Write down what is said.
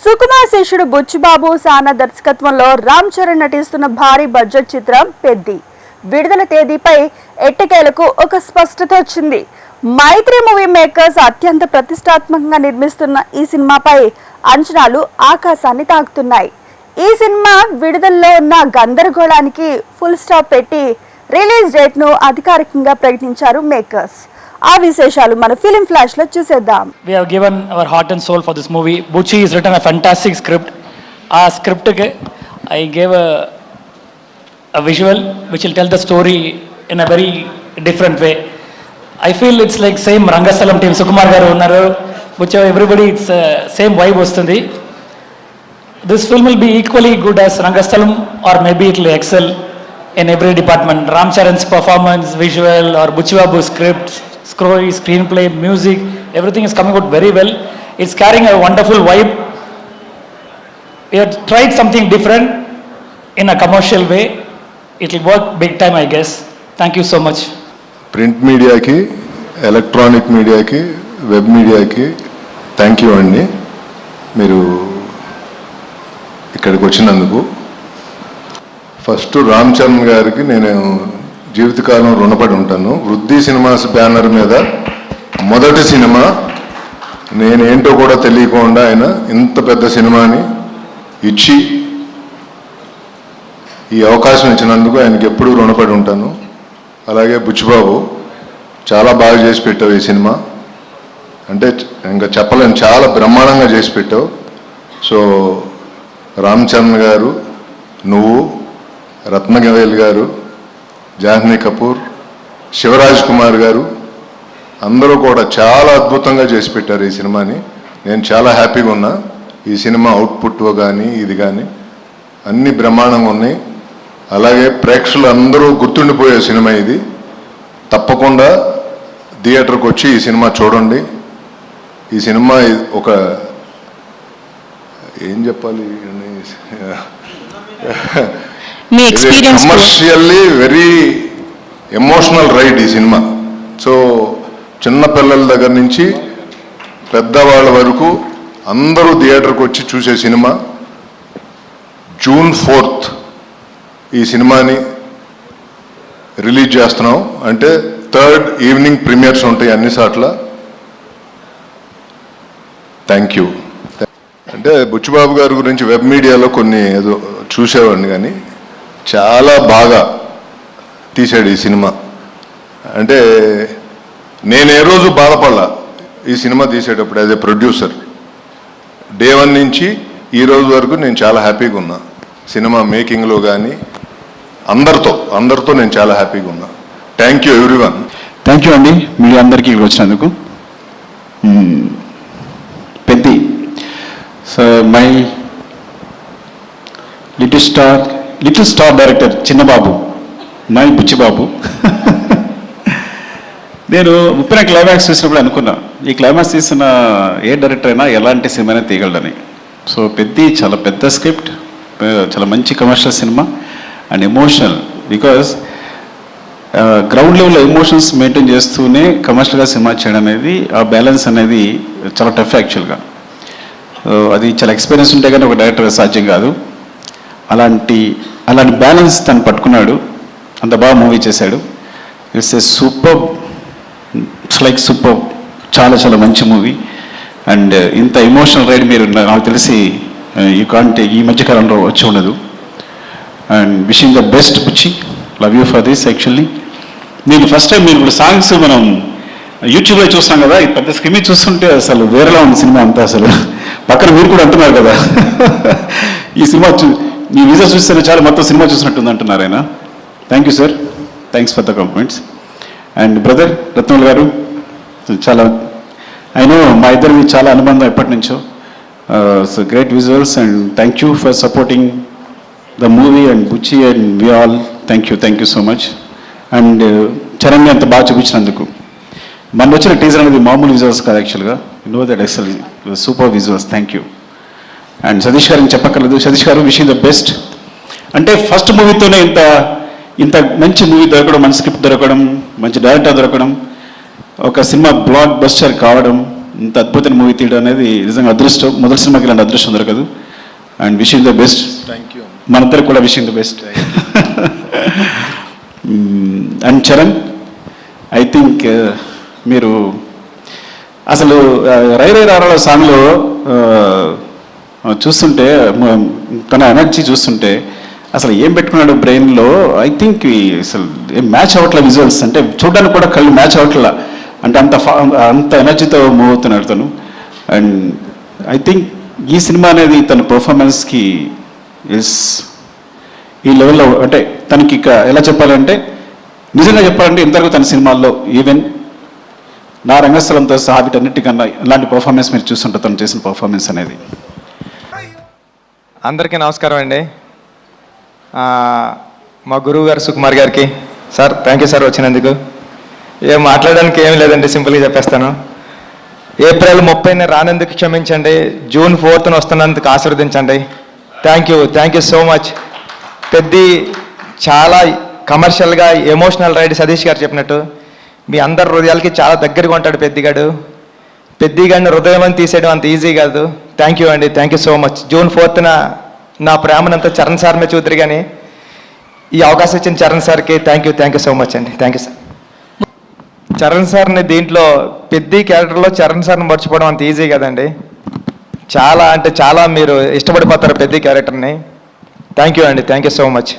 సుకుమార్ శిష్యుడు బుచ్చిబాబు సానా దర్శకత్వంలో రామ్ చరణ్ నటిస్తున్న భారీ బడ్జెట్ చిత్రం పెద్ది విడుదల తేదీపై ఎట్టకేలకు ఒక స్పష్టత వచ్చింది. మైత్రి మూవీ మేకర్స్ అత్యంత ప్రతిష్టాత్మకంగా నిర్మిస్తున్న ఈ సినిమాపై అంచనాలు ఆకాశాన్ని తాకుతున్నాయి. ఈ సినిమా విడుదలలో ఉన్న గందరగోళానికి ఫుల్ స్టాప్ పెట్టి రిలీజ్ డేట్ ను అధికారికంగా ప్రకటించారు మేకర్స్. ఆ విశేషాలు మన ఫిల్మ్ ఫ్లాష్ లో చూసేద్దాం. We have given our heart and soul for this movie. Buchi has written a fantastic script. Our script ke I gave a visual which will tell the story in a very different way. I feel it's like same Rangasthalam team, Sukumar garu unnaru, Buchi, everybody, it's same vibe vastundi. This film will be equally good as Rangasthalam, or maybe it will excel in every department. Ram Charan's performance, visual, or Buchi Babu's script, story, screenplay, music, everything is coming out very well. It's carrying a wonderful vibe. We have tried something different in a commercial way. It will work big time, I guess. Thank you so much. Print మీడియాకి, electronic మీడియాకి, web మీడియాకి thank you అండి. మీరు ఇక్కడికి వచ్చినందుకు. First Ram Charan గారికి నేను జీవితకాలం రుణపడి ఉంటాను. వృద్ధి సినిమాస్ బ్యానర్ మీద మొదటి సినిమా, నేనేంటో కూడా తెలియకుండా ఆయన ఇంత పెద్ద సినిమాని ఇచ్చి ఈ అవకాశం ఇచ్చినందుకు ఆయనకి ఎప్పుడూ రుణపడి ఉంటాను. అలాగే బుచ్చిబాబు, చాలా బాగా చేసి పెట్టావు ఈ సినిమా. అంటే ఇంకా చెప్పలేను, చాలా బ్రహ్మాండంగా చేసి పెట్టావు. సో రామ్ చరణ్ గారు, నువ్వు, రత్నవేల్ గారు, జాహ్నవి కపూర్, శివరాజ్ కుమార్ గారు అందరూ కూడా చాలా అద్భుతంగా చేసి పెట్టారు ఈ సినిమాని. నేను చాలా హ్యాపీగా ఉన్నా. ఈ సినిమా అవుట్పుట్ కానీ ఇది కానీ అన్నీ బ్రహ్మాండంగా ఉన్నాయి. అలాగే ప్రేక్షకులు అందరూ గుర్తుండిపోయే సినిమా ఇది. తప్పకుండా థియేటర్కి వచ్చి ఈ సినిమా చూడండి. ఈ సినిమా ఒక ఏం చెప్పాలి, కమర్షియల్లీ వెరీ ఎమోషనల్ రైడ్ ఈ సినిమా. సో చిన్న పిల్లల దగ్గర నుంచి పెద్దవాళ్ళ వరకు అందరూ థియేటర్కి వచ్చి చూసే సినిమా. June 4th ఈ సినిమాని రిలీజ్ చేస్తున్నాం. అంటే 3rd ఈవినింగ్ ప్రీమియర్స్ ఉంటాయి అన్ని సార్ల. Thank you. అంటే బుచ్చిబాబు గారి గురించి వెబ్ మీడియాలో కొన్ని ఏదో చూసేవాడిని, కానీ చాలా బాగా తీశాడు ఈ సినిమా. అంటే నేను ఏ రోజు బాధపడలా ఈ సినిమా తీసేటప్పుడు. యాజ్ ఏ ప్రొడ్యూసర్ డే 1 నుంచి ఈ రోజు వరకు నేను చాలా హ్యాపీగా ఉన్నా. సినిమా మేకింగ్లో కానీ అందరితో నేను చాలా హ్యాపీగా ఉన్నా. Thank you everyone. Thank you అండి మీ అందరికీ ఇక్కడ వచ్చినందుకు. Peddi my little star director Chinnababu, my Buchibabu. నేను ముప్పిన క్లైమాక్స్ చూసినప్పుడు అనుకున్నా, ఈ క్లైమాక్స్ తీసిన ఏ డైరెక్టర్ అయినా ఎలాంటి సినిమానే తీయగలడని. సో పెద్ది చాలా పెద్ద స్క్రిప్ట్, చాలా మంచి commercial cinema and emotional. Because ground లెవెల్లో ఎమోషన్స్ మెయింటైన్ చేస్తూనే కమర్షియల్గా సినిమా చేయడం అనేది, ఆ బ్యాలెన్స్ అనేది చాలా టఫ్ యాక్చువల్గా. అది చాలా ఎక్స్పీరియన్స్ ఉంటే కానీ ఒక డైరెక్టర్ సాధ్యం కాదు. అలాంటి బ్యాలెన్స్ తను పట్టుకున్నాడు. అంత బాగా మూవీ చేశాడు. ఇట్స్ ఏ సూపర్, సూపర్, చాలా చాలా మంచి మూవీ. అండ్ ఇంత ఎమోషనల్ రైడ్ మీరు నాకు తెలిసి ఈ మధ్యకాలంలో వచ్చి ఉండదు. And wishing the best Buchi, love you for this. Actually నేను ఫస్ట్ టైం మీరు ఇప్పుడు సాంగ్స్ మనం యూట్యూబ్లో చూస్తాం కదా, ఈ పెద్ద స్క్రీన్ చూస్తుంటే అసలు వేరేలా ఉంది సినిమా అంతా. అసలు పక్కన మీరు కూడా అంటున్నారు కదా ఈ సినిమా ఈ విజువల్ చూస్తే చాలా మొత్తం సినిమా చూసినట్టుంది అంటున్నారు ఆయన. Thank you sir, thanks for the compliments. And brother Rathnavel garu, చాలా అయినో మా ఇద్దరివి చాలా అనుబంధం ఎప్పటి నుంచో. So great visuals and thank you for supporting the movie and Buchi and we all. Thank you so much. And చరణ్ని అంత బాగా చూపించినందుకు. మన వచ్చిన టీజర్ అనేది మామూలు విజువల్స్ కాదు యాక్చువల్గా. No that excel super visuals. Thank you. And Satish గారిని చెప్పక్కర్లేదు. సతీష్ గారు విషింగ్ ద బెస్ట్. అంటే ఫస్ట్ మూవీతోనే ఇంత మంచి మూవీ దొరకడం, మంచి స్క్రిప్ట్ దొరకడం, మంచి డైరెక్టర్ దొరకడం, ఒక సినిమా బ్లాక్ బస్టర్ కావడం, ఇంత అద్భుతమైన మూవీ తీయడం అనేది నిజంగా అదృష్టం. మొదటి సినిమాకి ఇలాంటి అదృష్టం దొరకదు. And wishing the best. Thank you. మనందరికి కూడా wishing the best. And Charan, I think మీరు అసలు రై రై రారాల సాంగ్లో చూస్తుంటే తన ఎనర్జీ చూస్తుంటే అసలు ఏం పెట్టుకున్నాడు బ్రెయిన్లో, ఐ థింక్ అసలు ఏం మ్యాచ్ అవ్వట్లే విజువల్స్. అంటే చూడడానికి కూడా కళ్ళు మ్యాచ్ అవ్వట్లా. అంటే అంత ఎనర్జీతో మూవ్ అవుతున్నాడు తను. అండ్ ఐ థింక్ ఈ సినిమా అనేది తన పర్ఫార్మెన్స్కి ఈ లెవెల్లో, అంటే తనకి ఇక ఎలా చెప్పాలంటే, నిజంగా చెప్పాలంటే ఇంతవరకు తన సినిమాల్లో ఈవెన్ నా రంగస్థలంతో సహా వీటన్నిటికన్నా ఇలాంటి పర్ఫార్మెన్స్ మీరు చూస్తుంటారు తను చేసిన పర్ఫార్మెన్స్ అనేది. అందరికీ నమస్కారం అండి. మా గురువు గారు సుకుమార్ గారికి, సార్ థ్యాంక్ యూ సార్ వచ్చినందుకు. ఏం మాట్లాడడానికి ఏం లేదండి, సింపుల్గా చెప్పేస్తాను. ఏప్రిల్ 30న రానందుకు క్షమించండి, జూన్ 4న వస్తున్నందుకు ఆశీర్వదించండి. Thank you so much. Peddi చాలా కమర్షియల్గా ఎమోషనల్ రైడ్ సతీష్ గారు చెప్పినట్టు మీ అందరి హృదయాలకి చాలా దగ్గరగా ఉంటాడు పెద్దిగాడు. పెద్దిగాడిని హృదయం అని తీసేయడం అంత ఈజీ కాదు. థ్యాంక్ యూ అండి, thank you so much. June 4న నా ప్రేమనంతా చరణ్ సార్ మీద చూద్దరు, కానీ ఈ అవకాశం ఇచ్చిన చరణ్ సార్కి థ్యాంక్ యూ సో మచ్ అండి. Thank you sir. చరణ్ సార్ని దీంట్లో పెద్ద క్యారెక్టర్లో చరణ్ సార్ని మర్చిపోవడం అంత ఈజీ కదండి. చాలా అంటే చాలా మీరు ఇష్టపడిపోతారు పెద్ద క్యారెక్టర్ని. థ్యాంక్ యూ అండి, థ్యాంక్ యూ సో మచ్.